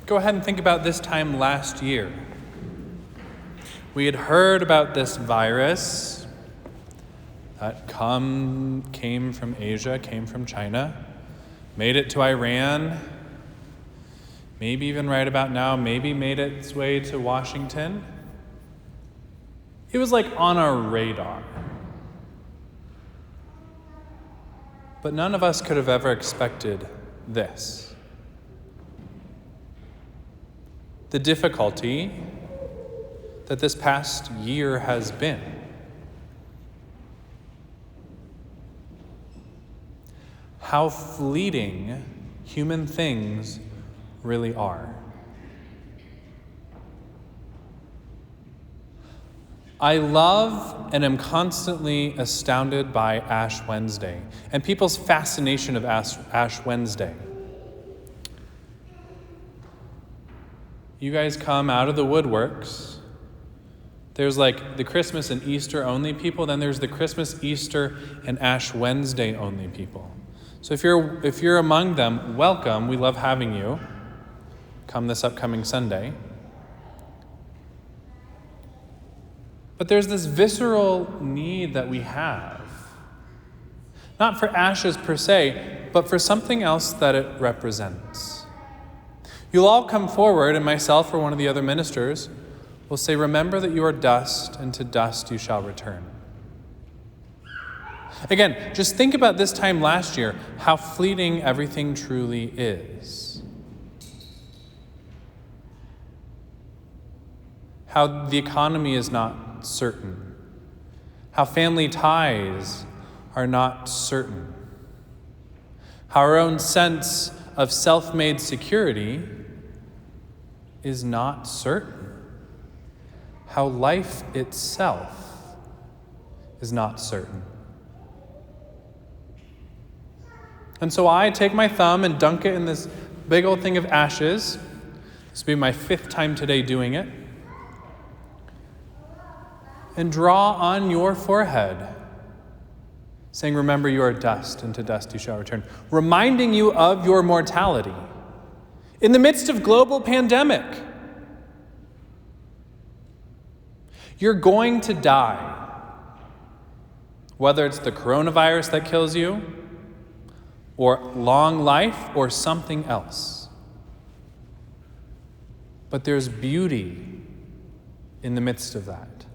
Go ahead and think about this time last year. We had heard about this virus that came from Asia, came from China, made it to Iran, maybe even right about now, maybe made its way to Washington. It was like on our radar. But none of us could have ever expected this. The difficulty that this past year has been. How fleeting human things really are. I love and am constantly astounded by Ash Wednesday and people's fascination of Ash Wednesday. You guys come out of the woodworks. There's like the Christmas and Easter only people, then there's the Christmas, Easter, and Ash Wednesday only people. So if you're among them, welcome. We love having you. Come this upcoming Sunday. But there's this visceral need that we have. Not for ashes per se, but for something else that it represents. You'll all come forward, and myself or one of the other ministers will say, remember that you are dust, and to dust you shall return. Again, just think about this time last year, how fleeting everything truly is. How the economy is not certain. How family ties are not certain. How our own sense of self-made security is not certain. How life itself is not certain. And so I take my thumb and dunk it in this big old thing of ashes. This will be my 5th time today doing it. And draw on your forehead, saying, remember you are dust, and to dust you shall return. Reminding you of your mortality. In the midst of global pandemic, you're going to die. Whether it's the coronavirus that kills you, or long life, or something else. But there's beauty in the midst of that.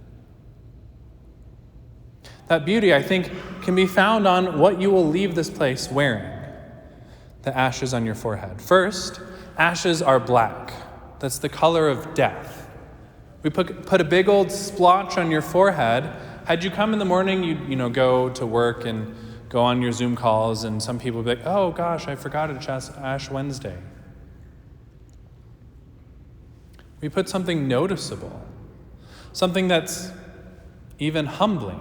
That beauty, I think, can be found on what you will leave this place wearing. The ashes on your forehead. First, ashes are black. That's the color of death. We put a big old splotch on your forehead. Had you come in the morning, you'd go to work and go on your Zoom calls, and some people would be like, oh gosh, I forgot it's Ash Wednesday. We put something noticeable, something that's even humbling.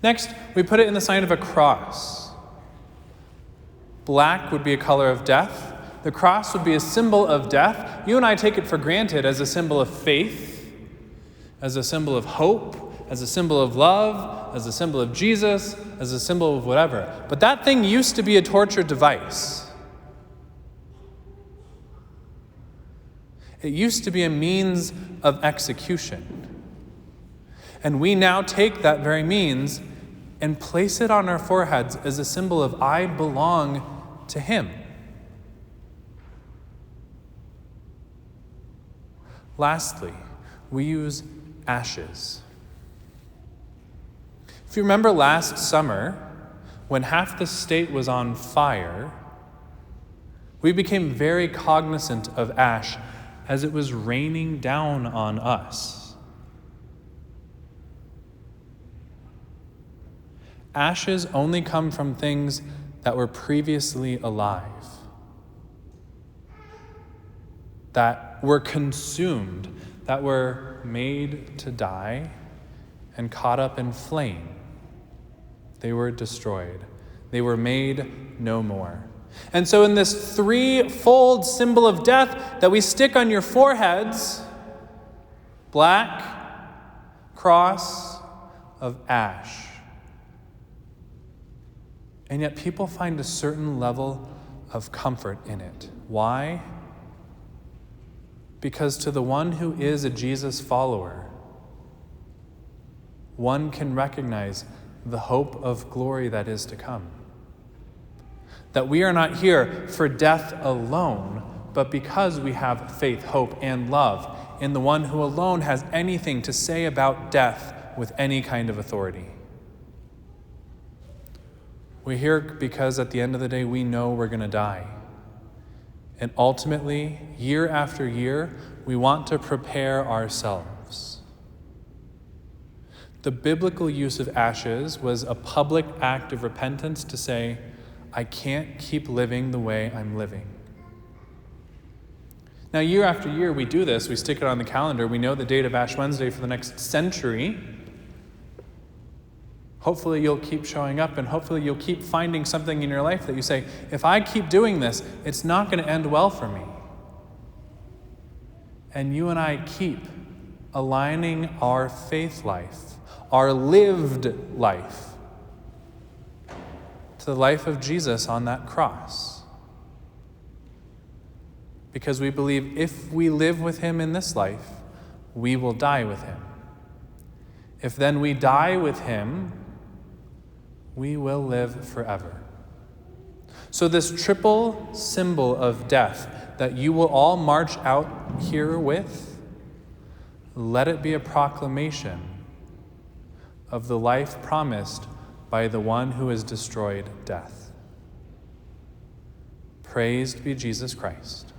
Next, we put it in the sign of a cross. Black would be a color of death. The cross would be a symbol of death. You and I take it for granted as a symbol of faith, as a symbol of hope, as a symbol of love, as a symbol of Jesus, as a symbol of whatever. But that thing used to be a torture device. It used to be a means of execution. And we now take that very means and place it on our foreheads as a symbol of I belong to Him. Lastly, we use ashes. If you remember last summer, when half the state was on fire, we became very cognizant of ash as it was raining down on us. Ashes only come from things that were previously alive, that were consumed, that were made to die and caught up in flame. They were destroyed. They were made no more. And so in this threefold symbol of death that we stick on your foreheads, black, cross of ash. And yet people find a certain level of comfort in it. Why? Because to the one who is a Jesus follower, one can recognize the hope of glory that is to come. That we are not here for death alone, but because we have faith, hope, and love in the one who alone has anything to say about death with any kind of authority. We're here because at the end of the day, we know we're going to die. And ultimately, year after year, we want to prepare ourselves. The biblical use of ashes was a public act of repentance to say, I can't keep living the way I'm living. Now, year after year, we do this. We stick it on the calendar. We know the date of Ash Wednesday for the next century. Hopefully, you'll keep showing up, and hopefully, you'll keep finding something in your life that you say, if I keep doing this, it's not going to end well for me. And you and I keep aligning our faith life, our lived life, to the life of Jesus on that cross. Because we believe if we live with him in this life, we will die with him. If then we die with him, we will live forever. So this triple symbol of death that you will all march out here with, let it be a proclamation of the life promised by the one who has destroyed death. Praised be Jesus Christ.